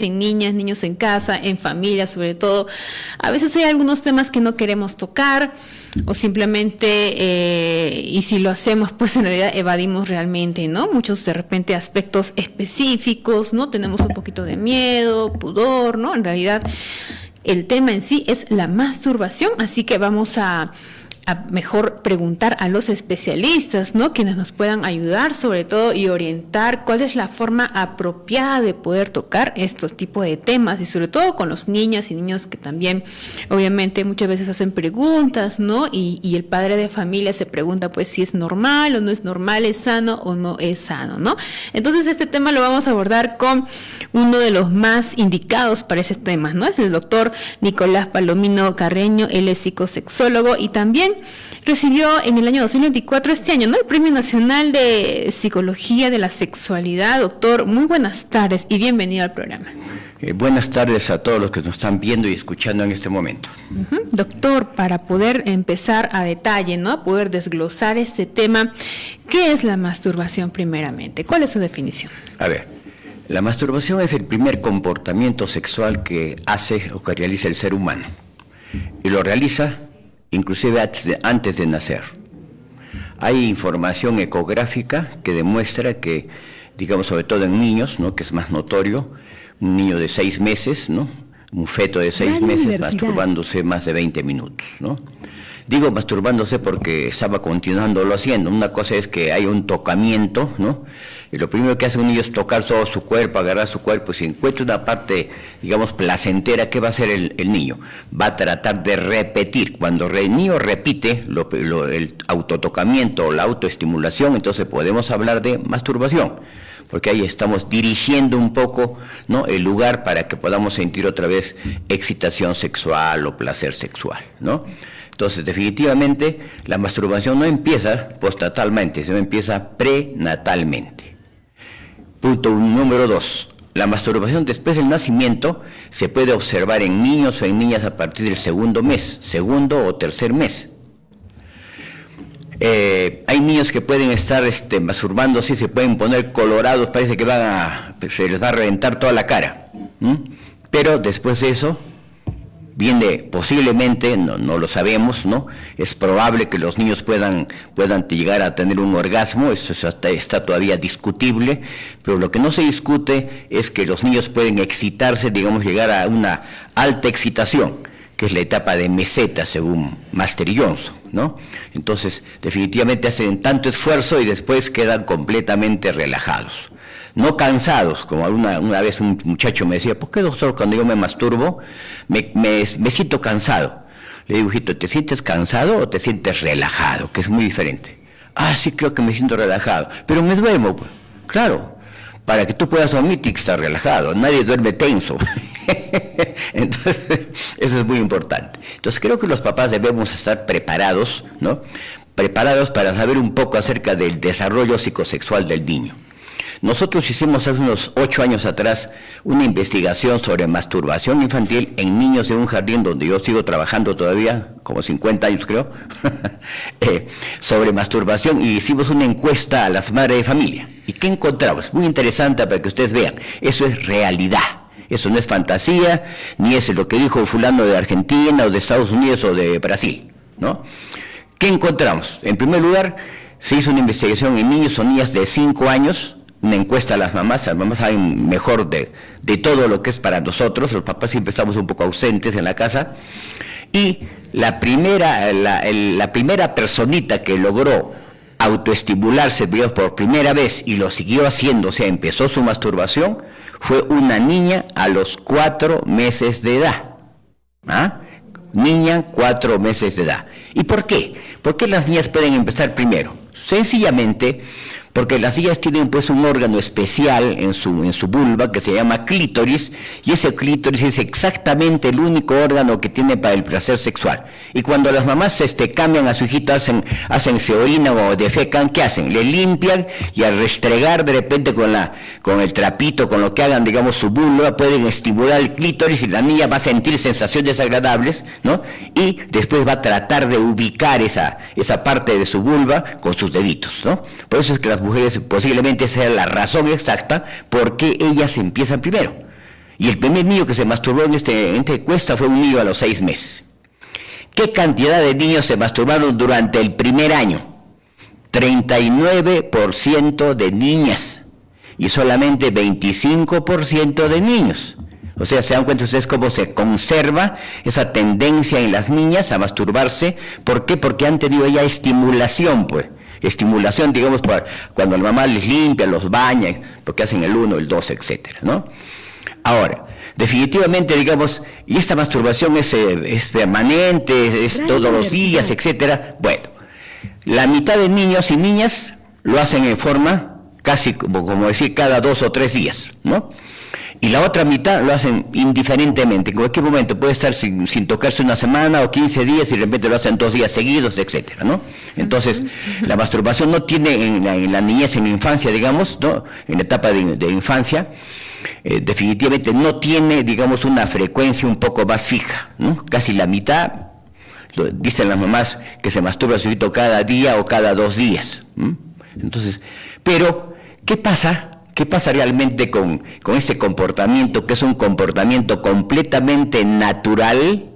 en niñas, niños en casa, en familia sobre todo. A veces hay algunos temas que no queremos tocar o simplemente, y si lo hacemos, pues en realidad evadimos realmente, ¿no? Muchos de repente aspectos específicos, ¿no? Tenemos un poquito de miedo, pudor, ¿no? En realidad el tema en sí es la masturbación, así que vamos a mejor preguntar a los especialistas, ¿no? Quienes nos puedan ayudar sobre todo y orientar cuál es la forma apropiada de poder tocar estos tipos de temas y sobre todo con los niñas y niños que también obviamente muchas veces hacen preguntas, ¿no? Y el padre de familia se pregunta pues si es normal o no es normal, es sano o no es sano, ¿no? Entonces este tema lo vamos a abordar con uno de los más indicados para ese tema, ¿no? Es el doctor Nicolás Palomino Carreño, él es psicosexólogo y también recibió en el año 2024, este año, ¿no? El Premio Nacional de Psicología de la Sexualidad. Doctor, muy buenas tardes y bienvenido al programa. Buenas tardes a todos los que nos están viendo y escuchando en este momento. Doctor, para poder empezar a detalle, ¿no? A poder desglosar este tema, ¿qué es la masturbación primeramente? ¿Cuál es su definición? A ver, la masturbación es el primer comportamiento sexual que hace o que realiza el ser humano. Y lo realiza inclusive antes de nacer. Hay información ecográfica que demuestra que, digamos, sobre todo en niños, ¿no? Que es más notorio, un niño de 6 meses, ¿no? Un feto de 6 meses masturbándose más de 20 minutos, ¿no? Digo masturbándose porque estaba continuándolo haciendo. Una cosa es que hay un tocamiento, ¿no? Y lo primero que hace un niño es tocar todo su cuerpo, agarrar su cuerpo. Si encuentra una parte, digamos, placentera, ¿qué va a hacer el niño? Va a tratar de repetir. Cuando el niño repite el autotocamiento o la autoestimulación, entonces podemos hablar de masturbación, porque ahí estamos dirigiendo un poco, ¿no? El lugar para que podamos sentir otra vez excitación sexual o placer sexual, ¿no? Entonces, definitivamente, la masturbación no empieza postnatalmente, sino empieza prenatalmente. Punto número 2. La masturbación después del nacimiento se puede observar en niños o en niñas a partir del segundo o tercer mes. Hay niños que pueden estar masturbándose, se pueden poner colorados, parece que se les va a reventar toda la cara. Pero después de eso, viene posiblemente, no lo sabemos, ¿no? Es probable que los niños puedan llegar a tener un orgasmo, eso está todavía discutible, pero lo que no se discute es que los niños pueden excitarse, digamos, llegar a una alta excitación, que es la etapa de meseta, según Master y Johnson, ¿no? Entonces, definitivamente hacen tanto esfuerzo y después quedan completamente relajados. No cansados, como una vez un muchacho me decía, ¿por qué, doctor, cuando yo me masturbo me siento cansado? Le digo, hijito, ¿te sientes cansado o te sientes relajado? Que es muy diferente. Ah, sí, creo que me siento relajado, pero me duermo. Claro, para que tú puedas dormir tienes que estar relajado, nadie duerme tenso. Entonces, eso es muy importante. Entonces, creo que los papás debemos estar preparados, ¿no? Preparados para saber un poco acerca del desarrollo psicosexual del niño. Nosotros hicimos hace unos 8 años atrás una investigación sobre masturbación infantil en niños de un jardín donde yo sigo trabajando todavía, como 50 años creo, sobre masturbación, y hicimos una encuesta a las madres de familia. ¿Y qué encontramos? Muy interesante para que ustedes vean. Eso es realidad. Eso no es fantasía, ni es lo que dijo fulano de Argentina o de Estados Unidos o de Brasil, ¿no? ¿Qué encontramos? En primer lugar, se hizo una investigación en niños o niñas de 5 años, una encuesta a las mamás saben mejor de todo lo que es para nosotros, los papás siempre estamos un poco ausentes en la casa, y la primera personita que logró autoestimularse por primera vez y lo siguió haciendo, o sea, empezó su masturbación, fue una niña a los 4 meses de edad. ¿Ah? Niña, 4 meses de edad. ¿Y por qué? ¿Por qué las niñas pueden empezar primero? Sencillamente porque las niñas tienen pues un órgano especial en su vulva que se llama clítoris, y ese clítoris es exactamente el único órgano que tiene para el placer sexual. Y cuando las mamás cambian a su hijito, se orinan o defecan, ¿qué hacen? Le limpian, y al restregar de repente con el trapito, con lo que hagan, digamos, su vulva, pueden estimular el clítoris y la niña va a sentir sensaciones agradables, ¿no? Y después va a tratar de ubicar esa parte de su vulva con sus deditos, ¿no? Por eso es que las mujeres posiblemente sea la razón exacta por qué ellas empiezan primero. Y el primer niño que se masturbó en esta encuesta fue un niño a los 6 meses. ¿Qué cantidad de niños se masturbaron durante el primer año? 39% de niñas y solamente 25% de niños. O sea, ¿se dan cuenta ustedes cómo se conserva esa tendencia en las niñas a masturbarse? ¿Por qué? Porque han tenido ya estimulación, pues. Estimulación, digamos, cuando la mamá les limpia, los baña, porque hacen el 1, el 2, etcétera, ¿no? Ahora, definitivamente, digamos, y esta masturbación es permanente, es todos los días, etcétera. Bueno, la mitad de niños y niñas lo hacen en forma casi como decir cada 2 o 3 días, ¿no? Y la otra mitad lo hacen indiferentemente, en cualquier momento puede estar sin tocarse una semana o 15 días y de repente lo hacen 2 días seguidos, etcétera, ¿no? Entonces, la masturbación no tiene en la niñez, en la infancia, digamos, ¿no? En la etapa de infancia, definitivamente no tiene, digamos, una frecuencia un poco más fija, ¿no? Casi la mitad, dicen las mamás que se masturba su hijito cada día o cada 2 días. Entonces, pero, ¿qué pasa? ¿Qué pasa realmente con este comportamiento, que es un comportamiento completamente natural,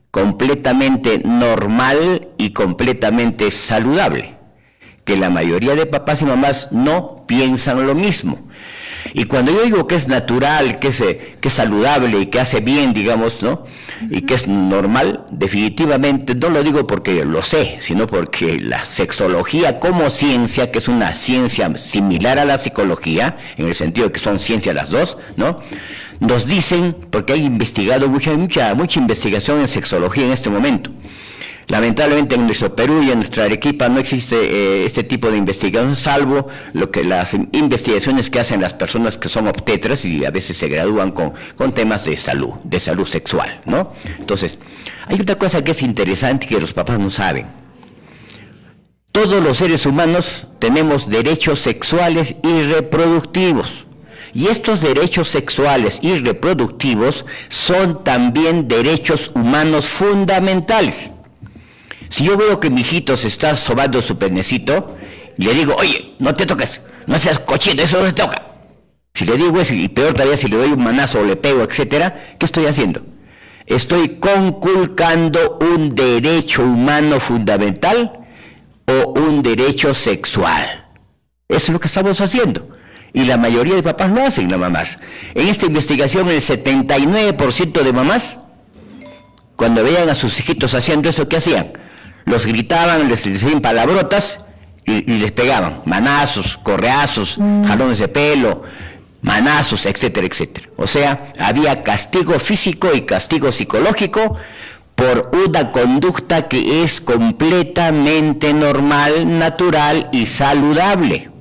completamente normal y completamente saludable? Que la mayoría de papás y mamás no piensan lo mismo. Y cuando yo digo que es natural, que es saludable y que hace bien, digamos, ¿no? Y que es normal, definitivamente no lo digo porque lo sé, sino porque la sexología como ciencia, que es una ciencia similar a la psicología, en el sentido de que son ciencias las dos, ¿no? Nos dicen, porque hay investigado mucha investigación en sexología en este momento. Lamentablemente en nuestro Perú y en nuestra Arequipa no existe este tipo de investigación, salvo las investigaciones que hacen las personas que son obstetras y a veces se gradúan con temas de salud sexual, ¿no? Entonces, hay otra cosa que es interesante que los papás no saben. Todos los seres humanos tenemos derechos sexuales y reproductivos. Y estos derechos sexuales y reproductivos son también derechos humanos fundamentales. Si yo veo que mi hijito se está sobando su penecito, le digo, oye, no te toques, no seas cochino, eso no se toca. Si le digo eso, y peor todavía si le doy un manazo o le pego, etcétera, ¿qué estoy haciendo? Estoy conculcando un derecho humano fundamental o un derecho sexual. Eso es lo que estamos haciendo. Y la mayoría de papás lo hacen, las mamás. En esta investigación, el 79% de mamás, cuando veían a sus hijitos haciendo eso, ¿qué hacían? Los gritaban, les decían palabrotas y les pegaban, manazos, correazos, jalones de pelo, manazos, etcétera, etcétera. O sea, había castigo físico y castigo psicológico por una conducta que es completamente normal, natural y saludable.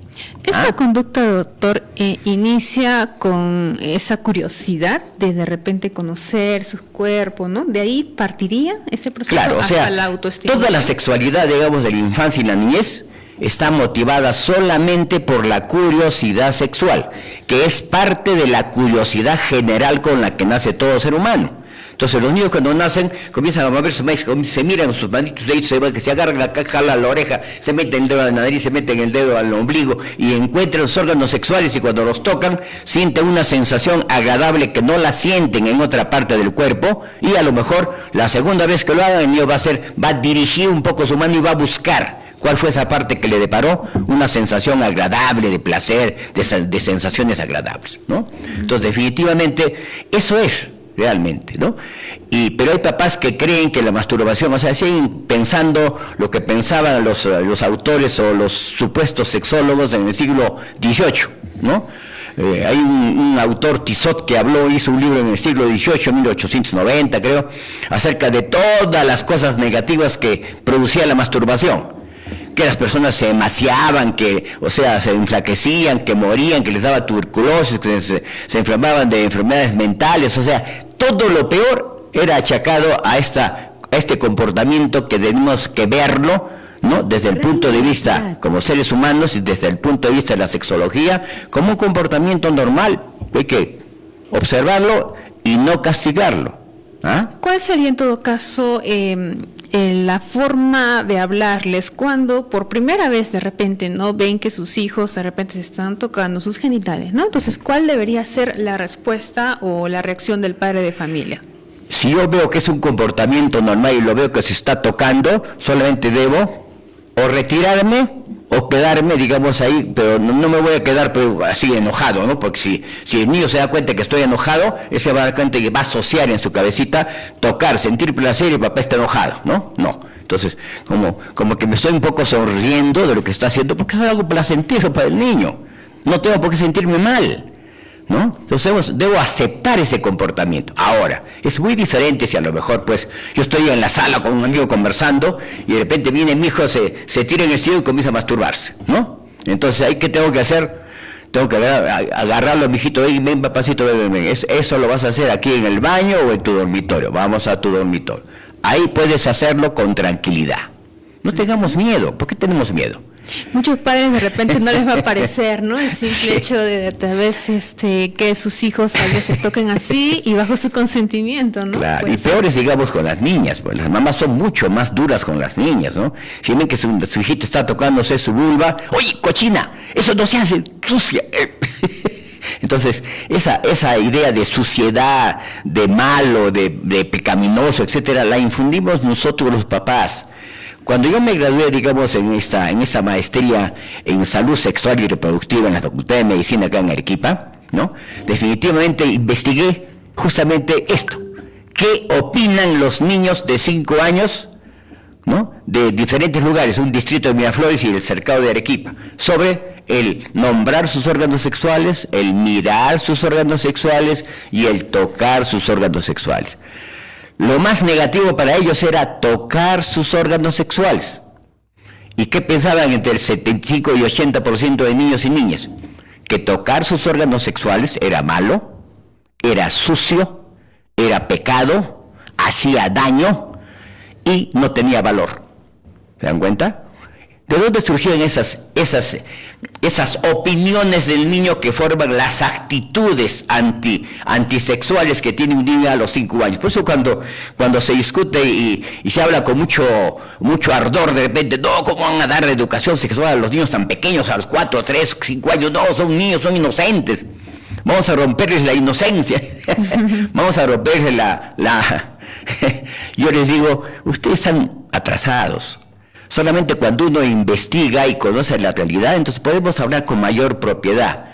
Esta conducta, doctor, inicia con esa curiosidad de repente conocer su cuerpo, ¿no? ¿De ahí partiría ese proceso? Claro, o sea, hasta la autoestima? Toda la sexualidad, digamos, de la infancia y la niñez está motivada solamente por la curiosidad sexual, que es parte de la curiosidad general con la que nace todo ser humano. Entonces los niños cuando nacen comienzan a moverse, se miran sus manitos de ahí, que se agarran la caja, jalan la oreja, se meten el dedo a la nariz, se meten el dedo al ombligo y encuentran los órganos sexuales y cuando los tocan sienten una sensación agradable que no la sienten en otra parte del cuerpo y a lo mejor la segunda vez que lo hagan el niño va a dirigir un poco su mano y va a buscar cuál fue esa parte que le deparó una sensación agradable, de placer, de sensaciones agradables, ¿no? Entonces definitivamente eso es realmente, ¿no? Pero hay papás que creen que la masturbación, o sea, siguen pensando lo que pensaban los autores o los supuestos sexólogos en el siglo XVIII, ¿no? Hay un autor, Tissot, que hizo un libro en el siglo XVIII, 1890 creo, acerca de todas las cosas negativas que producía la masturbación. Que las personas se emaciaban, se enflaquecían, que morían, que les daba tuberculosis, que se enfermaban de enfermedades mentales, o sea, todo lo peor era achacado a este comportamiento que tenemos que verlo, ¿no? Desde el punto de vista como seres humanos y desde el punto de vista de la sexología, como un comportamiento normal. Hay que observarlo y no castigarlo. ¿Cuál sería en todo caso la forma de hablarles cuando por primera vez de repente no ven que sus hijos de repente se están tocando sus genitales, ¿no? Entonces, ¿cuál debería ser la respuesta o la reacción del padre de familia? Si yo veo que es un comportamiento normal y lo veo que se está tocando, solamente debo o retirarme o quedarme, digamos, ahí, pero no me voy a quedar así enojado, ¿no? Porque si el niño se da cuenta que estoy enojado, él se va a dar cuenta que va a asociar en su cabecita tocar, sentir placer y papá está enojado, ¿no? No. Entonces, como que me estoy un poco sonriendo de lo que está haciendo, porque es algo placentero para el niño. No tengo por qué sentirme mal, ¿no? Entonces debo aceptar ese comportamiento. Ahora, es muy diferente si a lo mejor pues yo estoy en la sala con un amigo conversando y de repente viene mi hijo, se tira en el sillón y comienza a masturbarse, ¿no? Entonces, ¿ahí qué tengo que hacer? Tengo que agarrarlo a mi hijito, ven papacito, ven. Eso lo vas a hacer aquí en el baño o en tu dormitorio. Vamos a tu dormitorio. Ahí puedes hacerlo con tranquilidad. No tengamos miedo. ¿Por qué tenemos miedo? Muchos padres de repente no les va a parecer, ¿no? El simple hecho de tal vez que sus hijos tal vez se toquen así y bajo su consentimiento, ¿no? Claro, pues, y peor es, digamos, con las niñas, pues las mamás son mucho más duras con las niñas, ¿no? Si ven que su hijita está tocándose su vulva, oye, cochina, eso no se hace, sucia. Entonces, esa idea de suciedad, de malo, de pecaminoso, etcétera, la infundimos nosotros los papás. Cuando yo me gradué, digamos, en esa maestría en salud sexual y reproductiva en la Facultad de Medicina acá en Arequipa, ¿no? Definitivamente investigué justamente esto. ¿Qué opinan los niños de 5 años, ¿no? De diferentes lugares, un distrito de Miraflores y el cercado de Arequipa, sobre el nombrar sus órganos sexuales, el mirar sus órganos sexuales y el tocar sus órganos sexuales? Lo más negativo para ellos era tocar sus órganos sexuales. ¿Y qué pensaban entre el 75 y 80% de niños y niñas? Que tocar sus órganos sexuales era malo, era sucio, era pecado, hacía daño y no tenía valor. ¿Se dan cuenta? ¿De dónde surgieron esas opiniones del niño que forman las actitudes antisexuales que tiene un niño a los 5 años? Por eso cuando se discute y se habla con mucho ardor de repente, no, ¿cómo van a dar educación sexual a los niños tan pequeños, a los 4, 3, 5 años? No, son niños, son inocentes. Vamos a romperles la inocencia. Vamos a romperles Yo les digo, ustedes están atrasados. Solamente cuando uno investiga y conoce la realidad, entonces podemos hablar con mayor propiedad.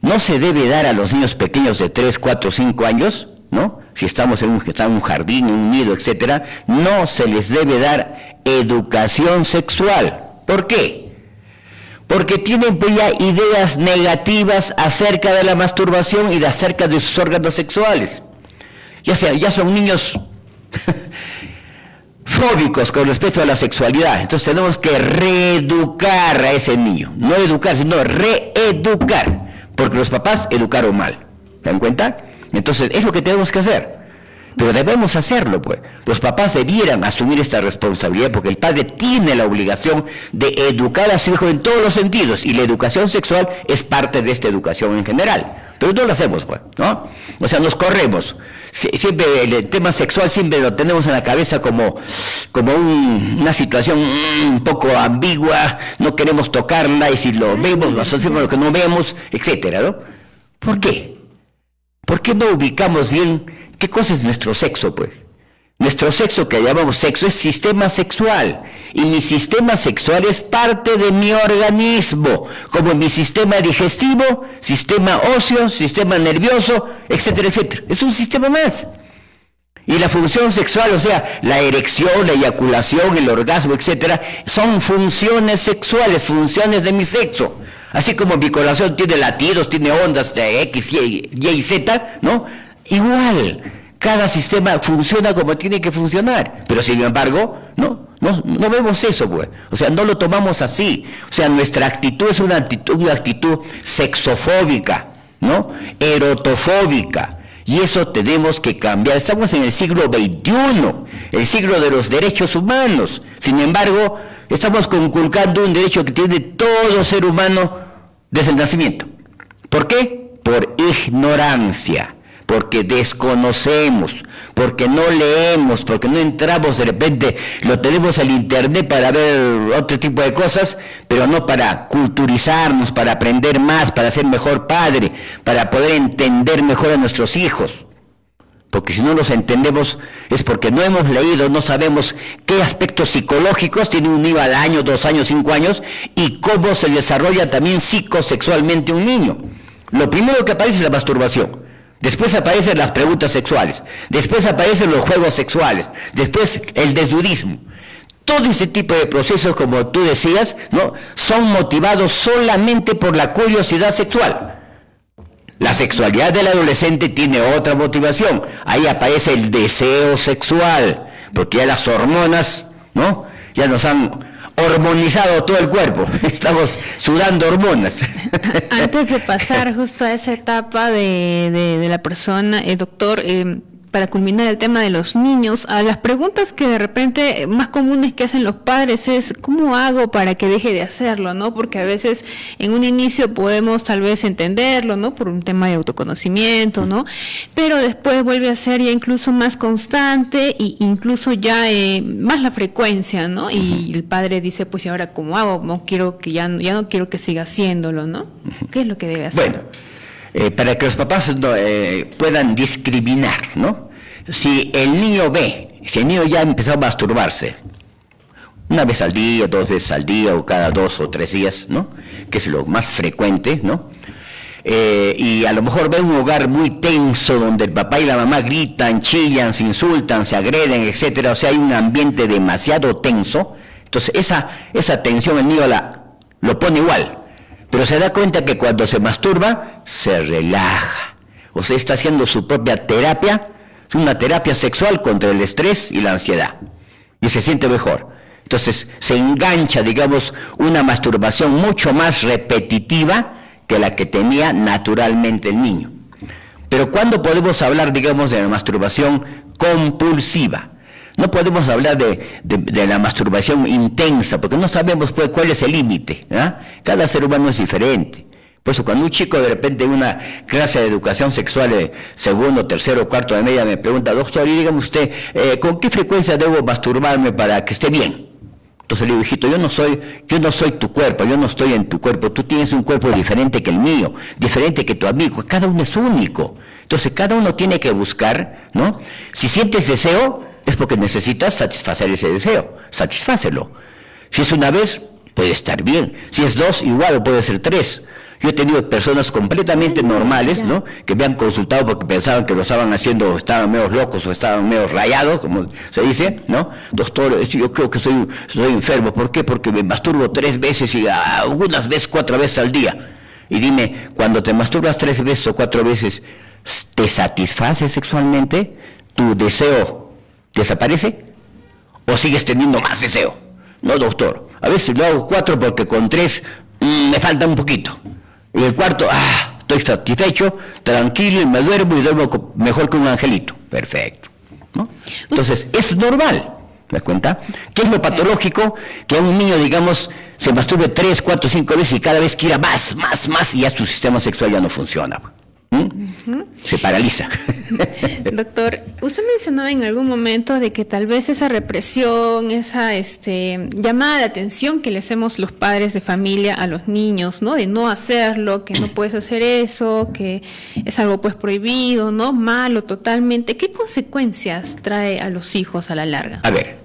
No se debe dar a los niños pequeños de 3, 4, 5 años, ¿no? Si estamos en un jardín, un nido, etcétera, no se les debe dar educación sexual. ¿Por qué? Porque tienen pues ya ideas negativas acerca de la masturbación y acerca de sus órganos sexuales. Ya son niños fóbicos con respecto a la sexualidad. Entonces tenemos que reeducar a ese niño. No educar, sino reeducar. Porque los papás educaron mal. ¿Se dan cuenta? Entonces es lo que tenemos que hacer. Pero debemos hacerlo, pues. Los papás debieran asumir esta responsabilidad porque el padre tiene la obligación de educar a su hijo en todos los sentidos. Y la educación sexual es parte de esta educación en general. Pero no lo hacemos, pues, ¿no? O sea, nos corremos. Siempre el tema sexual siempre lo tenemos en la cabeza como una situación un poco ambigua, no queremos tocarla y si lo vemos lo asociamos a lo que no vemos, etcétera, ¿no? ¿Por qué? ¿Por qué no ubicamos bien qué cosa es nuestro sexo, pues? Nuestro sexo, que llamamos sexo, es sistema sexual. Y mi sistema sexual es parte de mi organismo, como mi sistema digestivo, sistema óseo, sistema nervioso, etcétera, etcétera. Es un sistema más. Y la función sexual, o sea, la erección, la eyaculación, el orgasmo, etcétera, son funciones sexuales, funciones de mi sexo. Así como mi corazón tiene latidos, tiene ondas de X, Y y Z, ¿no? Igual. Cada sistema funciona como tiene que funcionar, pero sin embargo, no vemos eso, pues. O sea, no lo tomamos así. O sea, nuestra actitud es una actitud sexofóbica, ¿no? Erotofóbica. Y eso tenemos que cambiar. Estamos en el siglo XXI, el siglo de los derechos humanos. Sin embargo, estamos conculcando un derecho que tiene todo ser humano desde el nacimiento. ¿Por qué? Por ignorancia. porque desconocemos, porque no leemos, porque no entramos de repente, lo tenemos al internet para ver otro tipo de cosas, pero no para culturizarnos, para aprender más, para ser mejor padre, para poder entender mejor a nuestros hijos. Porque si no los entendemos es porque no hemos leído, no sabemos qué aspectos psicológicos tiene un niño al año, 2 años, 5 años, y cómo se desarrolla también psicosexualmente un niño. Lo primero que aparece es la masturbación, después aparecen las preguntas sexuales, después aparecen los juegos sexuales, después el desnudismo. Todo ese tipo de procesos, como tú decías, ¿no?, son motivados solamente por la curiosidad sexual. La sexualidad del adolescente tiene otra motivación. Ahí aparece el deseo sexual, porque ya las hormonas, ¿no?, ya nos han hormonizado todo el cuerpo. Estamos sudando hormonas. Antes de pasar justo a esa etapa de la persona, doctor, para culminar el tema de los niños, a las preguntas que de repente más comunes que hacen los padres es ¿cómo hago para que deje de hacerlo?, ¿no? Porque a veces en un inicio podemos tal vez entenderlo, ¿no?, por un tema de autoconocimiento, ¿no? Pero después vuelve a ser ya incluso más constante e incluso ya más la frecuencia, ¿no? Y el padre dice, pues ¿y ahora cómo hago? No quiero que ya no quiero que siga haciéndolo, ¿no? ¿Qué es lo que debe hacer? Bueno, para que los papás puedan discriminar, ¿no? Si el niño ya empezó a masturbarse, una vez al día, 2 veces al día, o cada 2 o 3 días, ¿no?, que es lo más frecuente, ¿no?, y a lo mejor ve un hogar muy tenso, donde el papá y la mamá gritan, chillan, se insultan, se agreden, etcétera, o sea, hay un ambiente demasiado tenso, entonces esa tensión el niño lo pone igual. Pero se da cuenta que cuando se masturba, se relaja. O sea, está haciendo su propia terapia, una terapia sexual contra el estrés y la ansiedad. Y se siente mejor. Entonces, se engancha, digamos, una masturbación mucho más repetitiva que la que tenía naturalmente el niño. Pero ¿cuándo podemos hablar, digamos, de la masturbación compulsiva? No podemos hablar de la masturbación intensa, porque no sabemos pues cuál es el límite, ¿eh? Cada ser humano es diferente. Por eso cuando un chico de repente en una clase de educación sexual de segundo, tercero, cuarto de media me pregunta, doctor, y dígame usted, ¿con qué frecuencia debo masturbarme para que esté bien? Entonces le digo, hijito, yo no soy tu cuerpo, yo no estoy en tu cuerpo, tú tienes un cuerpo diferente que el mío, diferente que tu amigo, cada uno es único. Entonces cada uno tiene que buscar, ¿no? Si sientes deseo, es porque necesitas satisfacer ese deseo, satisfácelo. Si es una vez, puede estar bien. Si es 2, igual, o puede ser 3. Yo he tenido personas completamente normales, ¿no?, que me han consultado porque pensaban que lo estaban haciendo, estaban medio locos o estaban medio rayados, como se dice, ¿no? Doctor, yo creo que soy enfermo. ¿Por qué? Porque me masturbo 3 veces y algunas veces 4 veces al día. Y dime, cuando te masturbas 3 veces o 4 veces, ¿te satisface sexualmente? ¿Tu deseo desaparece? ¿O sigues teniendo más deseo? No, doctor, a veces lo hago 4 porque con 3 me falta un poquito. Y el cuarto, estoy satisfecho, tranquilo y me duermo y duermo mejor que un angelito. Perfecto, ¿no? Entonces, es normal, ¿te das cuenta? ¿Qué es lo patológico? Que a un niño, digamos, se masturbe 3, 4, 5 veces y cada vez quiera más, y ya su sistema sexual ya no funciona. Se paraliza. Doctor, usted mencionaba en algún momento de que tal vez esa represión, esa llamada de atención que le hacemos los padres de familia a los niños, ¿no?, de no hacerlo, que no puedes hacer eso, que es algo pues prohibido, ¿no?, malo totalmente. ¿Qué consecuencias trae a los hijos a la larga? A ver,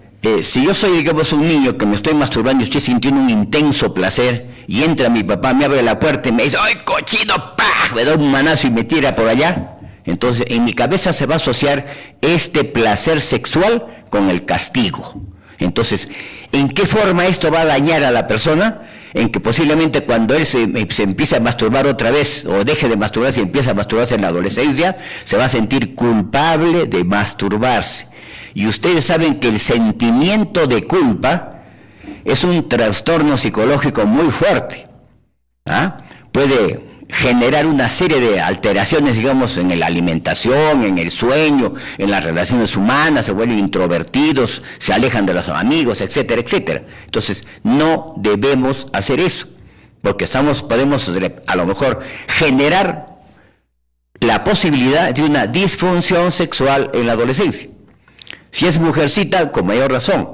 si yo soy, digamos, un niño que me estoy masturbando y estoy sintiendo un intenso placer, y entra mi papá, me abre la puerta y me dice, ¡ay, cochino! ¡Pah! Me da un manazo y me tira por allá. Entonces, en mi cabeza se va a asociar este placer sexual con el castigo. Entonces, ¿en qué forma esto va a dañar a la persona? En que posiblemente cuando él se empiece a masturbar otra vez, o deje de masturbarse y empieza a masturbarse en la adolescencia, se va a sentir culpable de masturbarse. Y ustedes saben que el sentimiento de culpa es un trastorno psicológico muy fuerte. Puede generar una serie de alteraciones, digamos, en la alimentación, en el sueño, en las relaciones humanas, se vuelven introvertidos, se alejan de los amigos, etcétera, etcétera. Entonces, no debemos hacer eso, porque podemos a lo mejor generar la posibilidad de una disfunción sexual en la adolescencia. Si es mujercita, con mayor razón.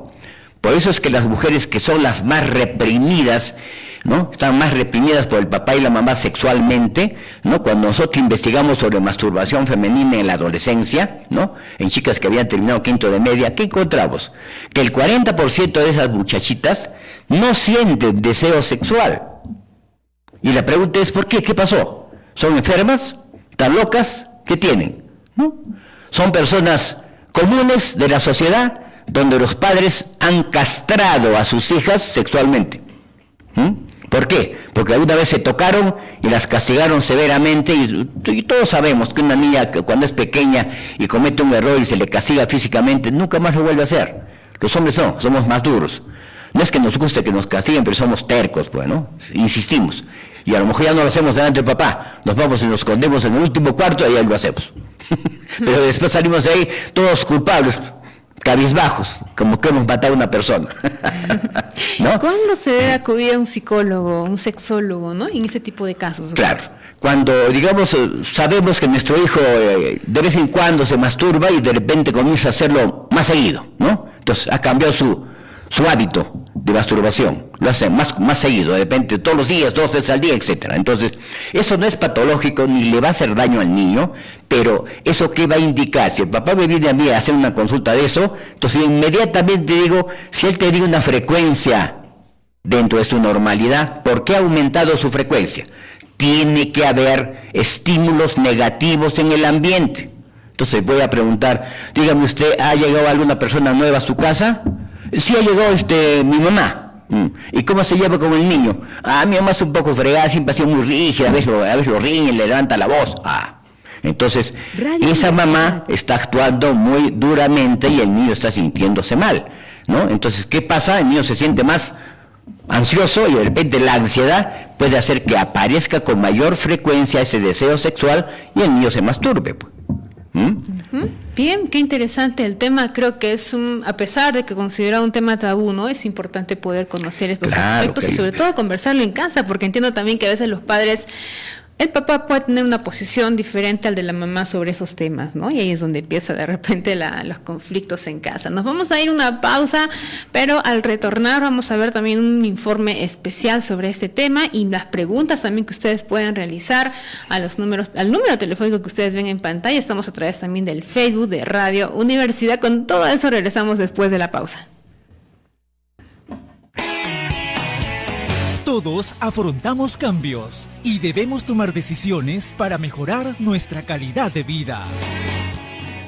Por eso es que las mujeres que son las más reprimidas, ¿no? Están más reprimidas por el papá y la mamá sexualmente, ¿no? Cuando nosotros investigamos sobre masturbación femenina en la adolescencia, ¿no? En chicas que habían terminado quinto de media, ¿qué encontramos? Que el 40% de esas muchachitas no sienten deseo sexual. Y la pregunta es, ¿por qué? ¿Qué pasó? ¿Son enfermas? ¿Están locas? ¿Qué tienen? ¿No? Son personas comunes de la sociedad donde los padres han castrado a sus hijas sexualmente. ¿Por qué? Porque alguna vez se tocaron y las castigaron severamente y todos sabemos que una niña que cuando es pequeña y comete un error y se le castiga físicamente, nunca más lo vuelve a hacer. Los hombres no, somos más duros. No es que nos guste que nos castiguen, pero somos tercos, pues, ¿no? Insistimos. Y a lo mejor ya no lo hacemos delante del papá, nos vamos y nos escondemos en el último cuarto y ahí lo hacemos. Pero después salimos de ahí todos culpables, cabizbajos, como que hemos matado a una persona. ¿No? ¿Cuándo se debe acudir a un psicólogo, un sexólogo, ¿no? En ese tipo de casos. Claro, cuando, digamos, sabemos que nuestro hijo de vez en cuando se masturba y de repente comienza a hacerlo más seguido, ¿no? Entonces ha cambiado su hábito de masturbación, lo hace más seguido, de repente todos los días, 2 veces al día, etcétera. Entonces, eso no es patológico ni le va a hacer daño al niño, pero ¿eso qué va a indicar? Si el papá me viene a mí a hacer una consulta de eso, entonces inmediatamente digo, si él tenía una frecuencia dentro de su normalidad, ¿por qué ha aumentado su frecuencia? Tiene que haber estímulos negativos en el ambiente. Entonces voy a preguntar, dígame usted, ¿ha llegado alguna persona nueva a su casa? Sí, ha llegado mi mamá. ¿Y cómo se lleva con el niño? Mi mamá es un poco fregada, siempre ha sido muy rígida, a veces lo riñe, le levanta la voz. Entonces, esa mamá está actuando muy duramente y el niño está sintiéndose mal, ¿no? Entonces, ¿qué pasa? El niño se siente más ansioso y de repente la ansiedad puede hacer que aparezca con mayor frecuencia ese deseo sexual y el niño se masturbe, pues. Bien, qué interesante el tema. Creo que a pesar de que considera un tema tabú, ¿no? Es importante poder conocer estos aspectos y sobre todo conversarlo en casa, porque entiendo también que a veces los padres, el papá puede tener una posición diferente al de la mamá sobre esos temas, ¿no? Y ahí es donde empieza de repente los conflictos en casa. Nos vamos a ir a una pausa, pero al retornar vamos a ver también un informe especial sobre este tema y las preguntas también que ustedes pueden realizar al número telefónico que ustedes ven en pantalla. Estamos a través también del Facebook de Radio Universidad. Con todo eso regresamos después de la pausa. Todos afrontamos cambios y debemos tomar decisiones para mejorar nuestra calidad de vida.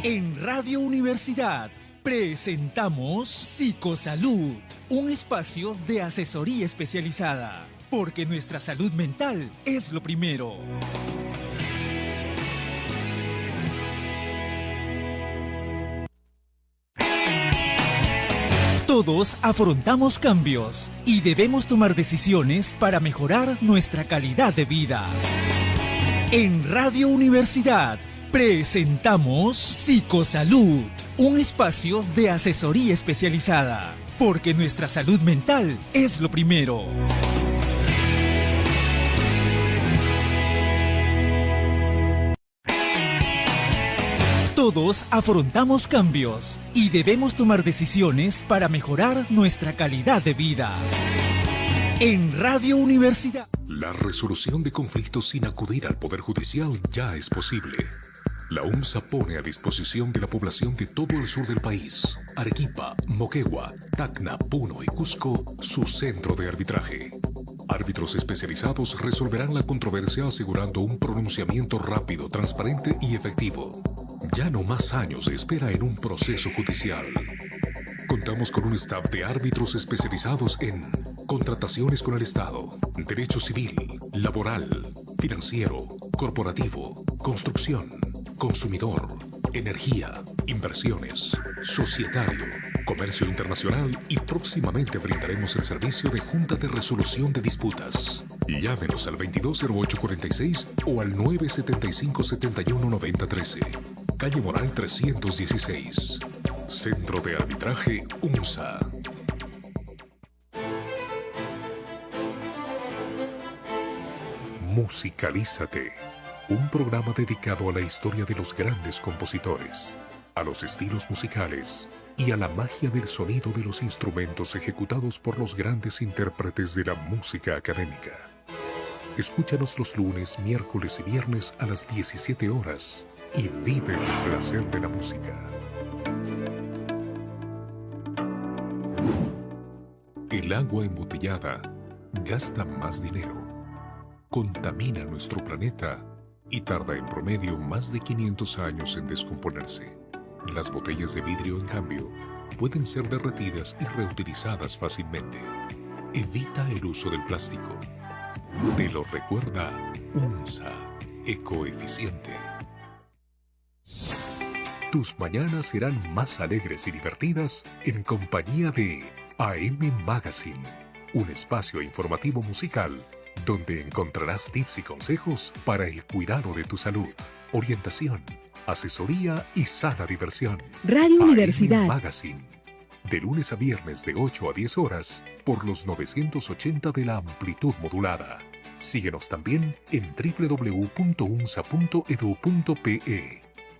En Radio Universidad presentamos Psicosalud, un espacio de asesoría especializada, porque nuestra salud mental es lo primero. Todos afrontamos cambios y debemos tomar decisiones para mejorar nuestra calidad de vida. En Radio Universidad presentamos Psicosalud, un espacio de asesoría especializada, porque nuestra salud mental es lo primero. Todos afrontamos cambios y debemos tomar decisiones para mejorar nuestra calidad de vida. En Radio Universidad. La resolución de conflictos sin acudir al Poder Judicial ya es posible. La UNSA pone a disposición de la población de todo el sur del país, Arequipa, Moquegua, Tacna, Puno y Cusco, su centro de arbitraje. Árbitros especializados resolverán la controversia asegurando un pronunciamiento rápido, transparente y efectivo. Ya no más años de espera en un proceso judicial. Contamos con un staff de árbitros especializados en contrataciones con el Estado, derecho civil, laboral, financiero, corporativo, construcción, consumidor, energía, inversiones, societario, comercio internacional y próximamente brindaremos el servicio de Junta de Resolución de Disputas. Llámenos al 220846 o al 975-719013. Calle Moral 316. Centro de Arbitraje UNSA. Musicalízate. Un programa dedicado a la historia de los grandes compositores, a los estilos musicales y a la magia del sonido de los instrumentos ejecutados por los grandes intérpretes de la música académica. Escúchanos los lunes, miércoles y viernes a las 17 horas y vive el placer de la música. El agua embotellada gasta más dinero, contamina nuestro planeta y tarda en promedio más de 500 años en descomponerse. Las botellas de vidrio, en cambio, pueden ser derretidas y reutilizadas fácilmente. Evita el uso del plástico. Te lo recuerda UNSA, ecoeficiente. Tus mañanas serán más alegres y divertidas en compañía de AM Magazine, un espacio informativo musical donde encontrarás tips y consejos para el cuidado de tu salud, orientación, asesoría y sana diversión. Radio Universidad Magazine, de lunes a viernes de 8 a 10 horas por los 980 de la amplitud modulada. Síguenos también en www.unsa.edu.pe,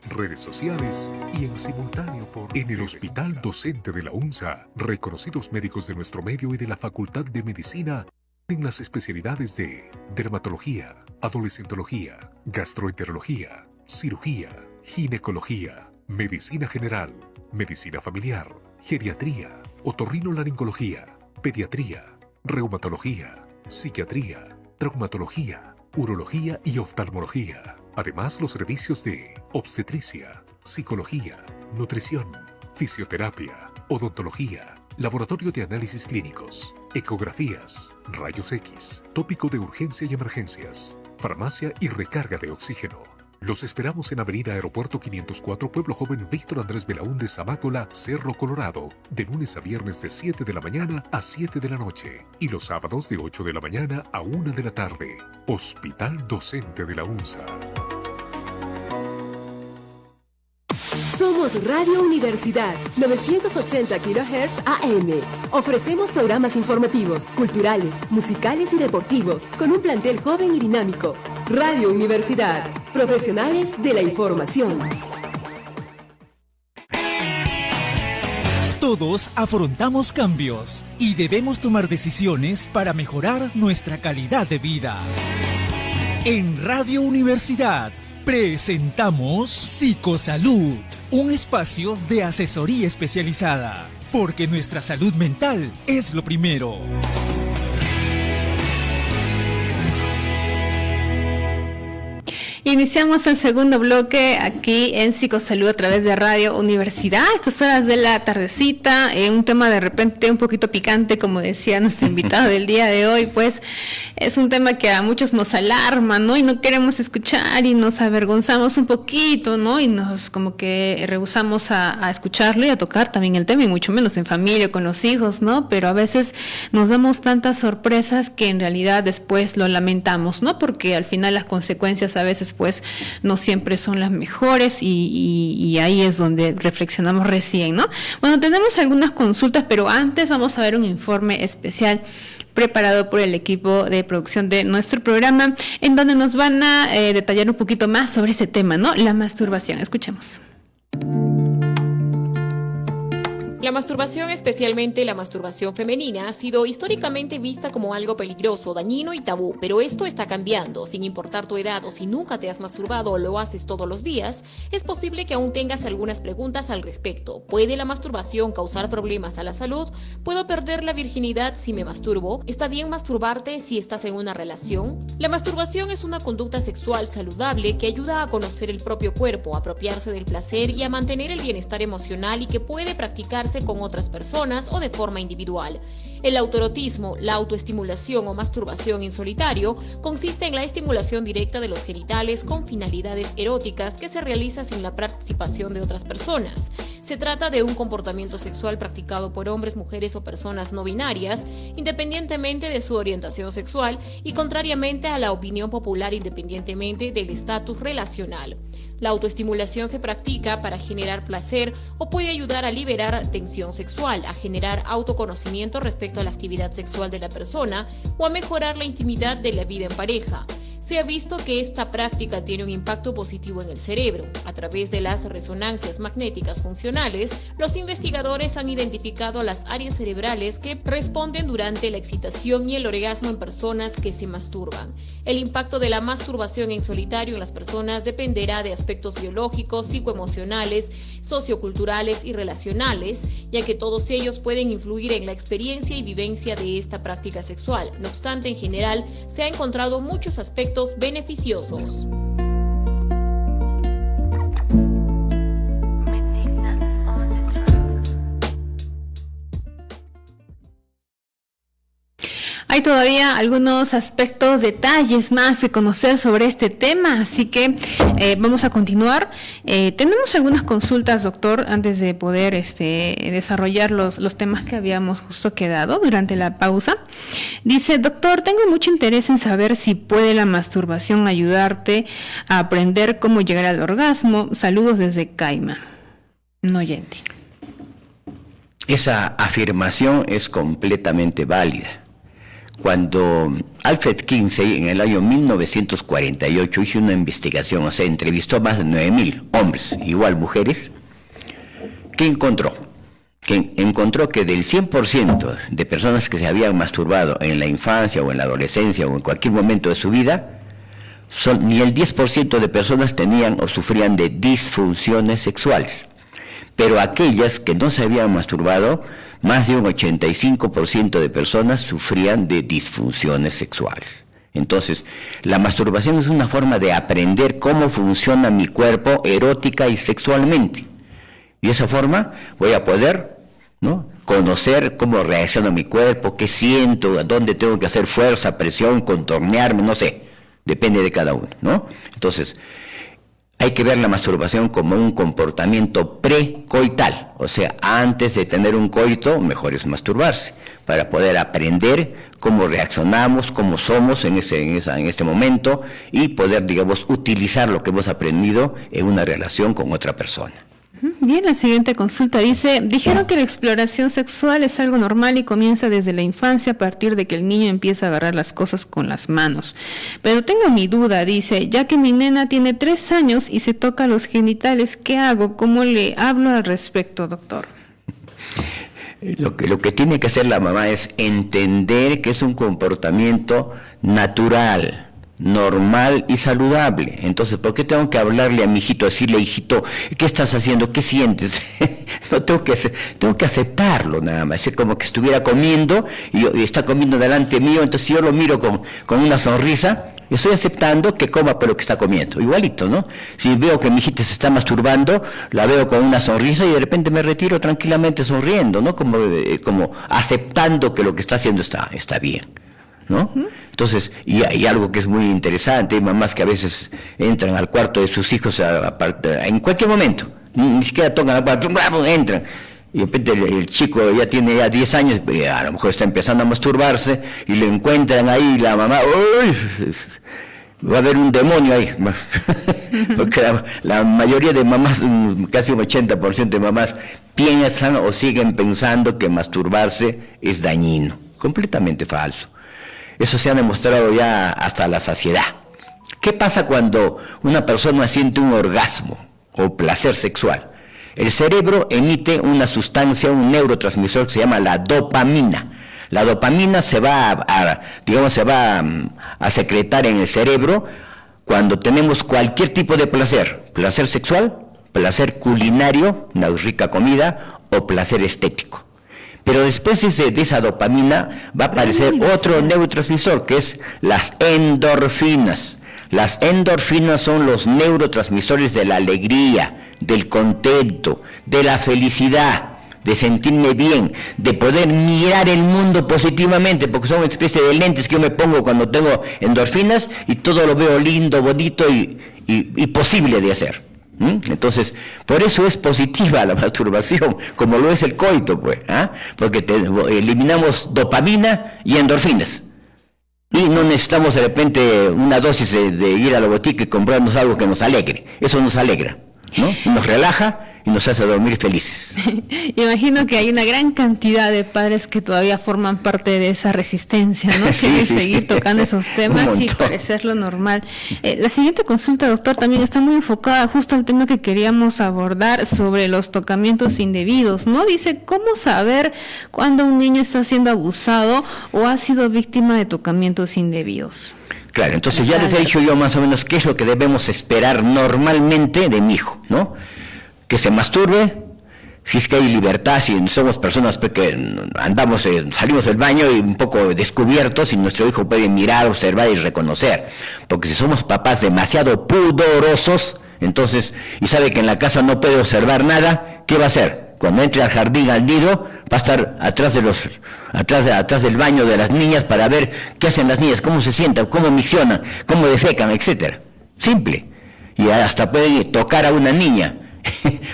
redes sociales y en simultáneo por... En el Hospital Docente de la UNSA, reconocidos médicos de nuestro medio y de la Facultad de Medicina en las especialidades de dermatología, adolescentología, gastroenterología, cirugía, ginecología, medicina general, medicina familiar, geriatría, otorrinolaringología, pediatría, reumatología, psiquiatría, traumatología, urología y oftalmología. Además, los servicios de obstetricia, psicología, nutrición, fisioterapia, odontología, laboratorio de análisis clínicos, ecografías, rayos X, tópico de urgencia y emergencias, farmacia y recarga de oxígeno. Los esperamos en Avenida Aeropuerto 504, Pueblo Joven Víctor Andrés Belaúnde, Zamácola, Cerro Colorado, de lunes a viernes de 7 de la mañana a 7 de la noche y los sábados de 8 de la mañana a 1 de la tarde. Hospital Docente de la UNSA. Somos Radio Universidad, 980 kHz AM. Ofrecemos programas informativos, culturales, musicales y deportivos, con un plantel joven y dinámico. Radio Universidad, profesionales de la información. Todos afrontamos cambios y debemos tomar decisiones para mejorar nuestra calidad de vida. En Radio Universidad presentamos Psicosalud, un espacio de asesoría especializada, porque nuestra salud mental es lo primero. Iniciamos el segundo bloque aquí en Psicosalud a través de Radio Universidad. Estas horas de la tardecita, un tema de repente un poquito picante, como decía nuestro invitado del día de hoy, pues es un tema que a muchos nos alarma, ¿no? Y no queremos escuchar y nos avergonzamos un poquito, ¿no? Y nos como que rehusamos a escucharlo y a tocar también el tema, y mucho menos en familia, con los hijos, ¿no? Pero a veces nos damos tantas sorpresas que en realidad después lo lamentamos, ¿no? Porque al final las consecuencias a veces pues no siempre son las mejores y ahí es donde reflexionamos recién, ¿no? Bueno, tenemos algunas consultas, pero antes vamos a ver un informe especial preparado por el equipo de producción de nuestro programa, en donde nos van a detallar un poquito más sobre ese tema, ¿no? La masturbación. Escuchemos. La masturbación, especialmente la masturbación femenina, ha sido históricamente vista como algo peligroso, dañino y tabú, pero esto está cambiando. Sin importar tu edad o si nunca te has masturbado o lo haces todos los días, es posible que aún tengas algunas preguntas al respecto. ¿Puede la masturbación causar problemas a la salud? ¿Puedo perder la virginidad si me masturbo? ¿Está bien masturbarte si estás en una relación? La masturbación es una conducta sexual saludable que ayuda a conocer el propio cuerpo, a apropiarse del placer y a mantener el bienestar emocional, y que puede practicarse con otras personas o de forma individual. El autoerotismo, la autoestimulación o masturbación en solitario, consiste en la estimulación directa de los genitales con finalidades eróticas que se realiza sin la participación de otras personas. Se trata de un comportamiento sexual practicado por hombres, mujeres o personas no binarias, independientemente de su orientación sexual y contrariamente a la opinión popular, independientemente del estatus relacional. La autoestimulación se practica para generar placer o puede ayudar a liberar tensión sexual, a generar autoconocimiento respecto a la actividad sexual de la persona o a mejorar la intimidad de la vida en pareja. Se ha visto que esta práctica tiene un impacto positivo en el cerebro. A través de las resonancias magnéticas funcionales, los investigadores han identificado las áreas cerebrales que responden durante la excitación y el orgasmo en personas que se masturban. El impacto de la masturbación en solitario en las personas dependerá de aspectos biológicos, psicoemocionales, socioculturales y relacionales, ya que todos ellos pueden influir en la experiencia y vivencia de esta práctica sexual. No obstante, en general, se ha encontrado muchos aspectos beneficiosos. Hay todavía algunos aspectos, detalles más que conocer sobre este tema, así que vamos a continuar. Tenemos algunas consultas, doctor, antes de poder desarrollar los temas que habíamos justo quedado durante la pausa. Dice, doctor, tengo mucho interés en saber si puede la masturbación ayudarte a aprender cómo llegar al orgasmo. Saludos desde Caima. No oyente. Esa afirmación es completamente válida. Cuando Alfred Kinsey en el año 1948 hizo una investigación, o sea, entrevistó a más de 9,000 hombres, igual mujeres, ¿qué encontró? Que encontró que del 100% de personas que se habían masturbado en la infancia o en la adolescencia o en cualquier momento de su vida, ni el 10% de personas tenían o sufrían de disfunciones sexuales. Pero aquellas que no se habían masturbado, más de un 85% de personas sufrían de disfunciones sexuales. Entonces, la masturbación es una forma de aprender cómo funciona mi cuerpo erótica y sexualmente. Y de esa forma voy a poder, ¿no?, conocer cómo reacciona mi cuerpo, qué siento, dónde tengo que hacer fuerza, presión, contornearme, no sé. Depende de cada uno, ¿no? Entonces, hay que ver la masturbación como un comportamiento precoital, o sea, antes de tener un coito, mejor es masturbarse, para poder aprender cómo reaccionamos, cómo somos en ese momento y poder, digamos, utilizar lo que hemos aprendido en una relación con otra persona. Bien, la siguiente consulta dice, dijeron que la exploración sexual es algo normal y comienza desde la infancia a partir de que el niño empieza a agarrar las cosas con las manos. Pero tengo mi duda, dice, ya que mi nena tiene 3 años y se toca los genitales, ¿qué hago? ¿Cómo le hablo al respecto, doctor? Lo que tiene que hacer la mamá es entender que es un comportamiento natural, normal y saludable. Entonces, ¿por qué tengo que hablarle a mi hijito, decirle, hijito, ¿qué estás haciendo? ¿Qué sientes? No tengo que aceptarlo nada más. Es como que estuviera comiendo y está comiendo delante mío, entonces si yo lo miro con una sonrisa, estoy aceptando que coma por lo que está comiendo. Igualito, ¿no? Si veo que mi hijita se está masturbando, la veo con una sonrisa y de repente me retiro tranquilamente sonriendo, ¿no? Como aceptando que lo que está haciendo está bien, ¿no? Entonces, y hay algo que es muy interesante, hay mamás que a veces entran al cuarto de sus hijos en cualquier momento, ni siquiera tocan al cuarto, entran, y de repente el chico ya tiene 10 años, a lo mejor está empezando a masturbarse, y lo encuentran ahí, la mamá, ¡uy! Va a haber un demonio ahí, porque la mayoría de mamás, casi un 80% de mamás, piensan o siguen pensando que masturbarse es dañino, completamente falso. Eso se ha demostrado ya hasta la saciedad. ¿Qué pasa cuando una persona siente un orgasmo o placer sexual? El cerebro emite una sustancia, un neurotransmisor que se llama la dopamina. La dopamina se va a secretar en el cerebro cuando tenemos cualquier tipo de placer sexual, placer culinario, una rica comida, o placer estético. Pero después de esa dopamina va a aparecer otro neurotransmisor, que es las endorfinas. Las endorfinas son los neurotransmisores de la alegría, del contento, de la felicidad, de sentirme bien, de poder mirar el mundo positivamente, porque son una especie de lentes que yo me pongo cuando tengo endorfinas y todo lo veo lindo, bonito y posible de hacer. Entonces, por eso es positiva la masturbación, como lo es el coito, pues, porque eliminamos dopamina y endorfinas. Y no necesitamos de repente una dosis de ir a la botica y comprarnos algo que nos alegre. Eso nos alegra, ¿no? Nos relaja y nos hace dormir felices. Imagino que hay una gran cantidad de padres que todavía forman parte de esa resistencia, ¿no? Quieren seguir tocando esos temas y parecer lo normal. La siguiente consulta, doctor, también está muy enfocada justo al tema que queríamos abordar sobre los tocamientos indebidos, ¿no? Dice, ¿cómo saber cuando un niño está siendo abusado o ha sido víctima de tocamientos indebidos? Claro, entonces ya les he dicho yo más o menos qué es lo que debemos esperar normalmente de mi hijo, ¿no? Que se masturbe, si es que hay libertad, si somos personas que andamos, salimos del baño y un poco descubiertos y nuestro hijo puede mirar, observar y reconocer, porque si somos papás demasiado pudorosos, entonces, y sabe que en la casa no puede observar nada, ¿qué va a hacer? Cuando entre al jardín, al nido, va a estar atrás del baño de las niñas para ver qué hacen las niñas, cómo se sientan, cómo miccionan, cómo defecan, etcétera. Simple. Y hasta puede tocar a una niña.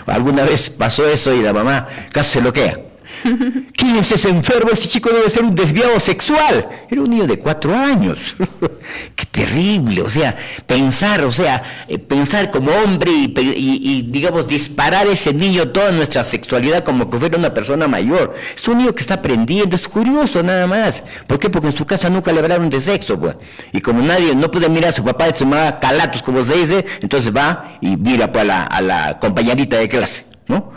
Alguna vez pasó eso y la mamá casi se loquea. ¿Quién es ese enfermo? Ese chico debe ser un desviado sexual. Era un niño de 4 años. Qué terrible, pensar como hombre y digamos, disparar a ese niño toda nuestra sexualidad como que fuera una persona mayor. Es un niño que está aprendiendo, es curioso nada más. ¿Por qué? Porque en su casa nunca le hablaron de sexo, pues. Y como nadie no puede mirar a su papá y su mamá calatos, como se dice, entonces va y mira pues, a la compañerita de clase, ¿no?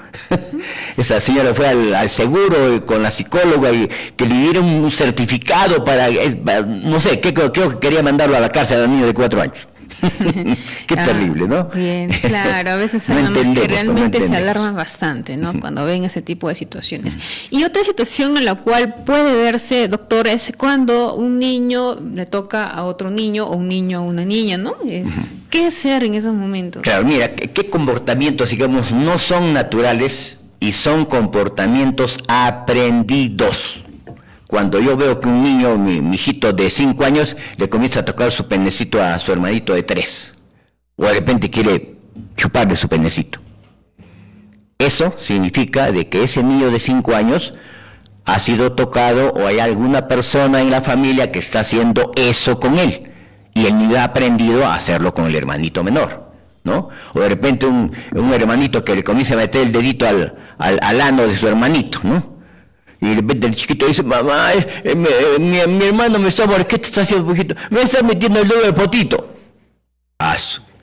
Esa señora fue al seguro con la psicóloga y que le dieron un certificado para no sé, creo que quería mandarlo a la cárcel al niño de 4 años. Qué terrible, ¿no? Bien, claro, a veces hay mamás que realmente se alarman bastante, ¿no? Cuando ven ese tipo de situaciones. Y otra situación en la cual puede verse, doctor, es cuando un niño le toca a otro niño o un niño a una niña, ¿no? ¿Qué hacer en esos momentos? Claro, mira, ¿qué comportamientos, digamos, no son naturales y son comportamientos aprendidos? Cuando yo veo que un niño, mi hijito de 5 años, le comienza a tocar su penecito a su hermanito de 3, o de repente quiere chuparle su penecito. Eso significa de que ese niño de 5 años ha sido tocado o hay alguna persona en la familia que está haciendo eso con él, y el niño ha aprendido a hacerlo con el hermanito menor, ¿no? O de repente un hermanito que le comienza a meter el dedito al ano de su hermanito, ¿no? Y de repente el chiquito dice, mamá, mi hermano me está mordiendo, ¿qué te está haciendo, poquito? Me está metiendo el dedo del potito.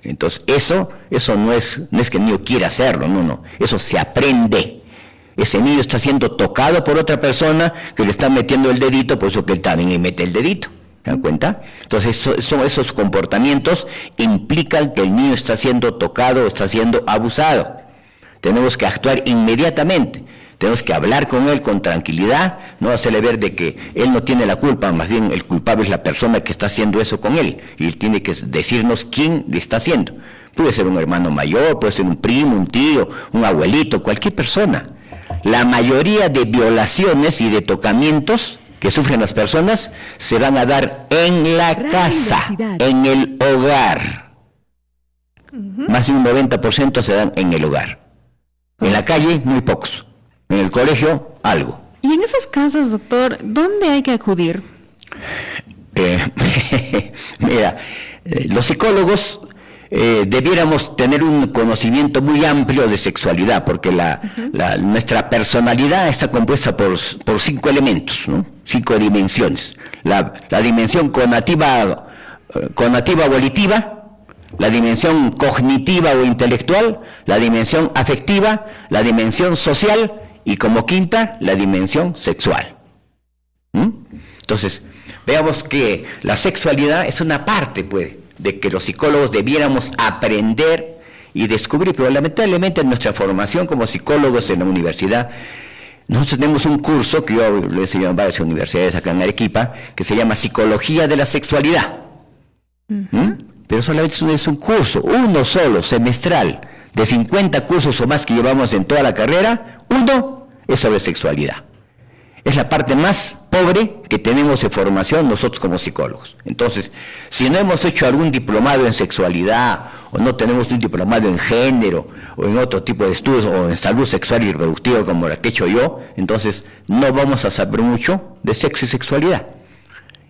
Entonces eso no es que el niño quiera hacerlo, no, eso se aprende. Ese niño está siendo tocado por otra persona que le está metiendo el dedito, por eso que él también le mete el dedito. ¿Se dan cuenta? Entonces esos comportamientos implican que el niño está siendo tocado o está siendo abusado. Tenemos que actuar inmediatamente. Tenemos que hablar con él con tranquilidad, no hacerle ver de que él no tiene la culpa, más bien el culpable es la persona que está haciendo eso con él, y él tiene que decirnos quién le está haciendo. Puede ser un hermano mayor, puede ser un primo, un tío, un abuelito, cualquier persona. La mayoría de violaciones y de tocamientos que sufren las personas se van a dar en la casa, en el hogar. Más de un 90% se dan en el hogar. En la calle, muy pocos. En el colegio, algo. Y en esos casos, doctor, ¿dónde hay que acudir? Mira, los psicólogos debiéramos tener un conocimiento muy amplio de sexualidad, porque nuestra personalidad está compuesta por 5 elementos, ¿no? 5 dimensiones. La dimensión conativa volitiva, la dimensión cognitiva o intelectual, la dimensión afectiva, la dimensión social y como quinta, la dimensión sexual. Entonces, veamos que la sexualidad es una parte, pues, de que los psicólogos debiéramos aprender y descubrir, pero lamentablemente en nuestra formación como psicólogos en la universidad, nosotros tenemos un curso que yo lo he enseñado en varias universidades acá en Arequipa, que se llama Psicología de la Sexualidad. Pero solamente es un curso, uno solo, semestral, de 50 cursos o más que llevamos en toda la carrera, uno es sobre sexualidad. Es la parte más pobre que tenemos de formación nosotros como psicólogos. Entonces, si no hemos hecho algún diplomado en sexualidad, o no tenemos un diplomado en género, o en otro tipo de estudios, o en salud sexual y reproductiva como la que he hecho yo, entonces no vamos a saber mucho de sexo y sexualidad.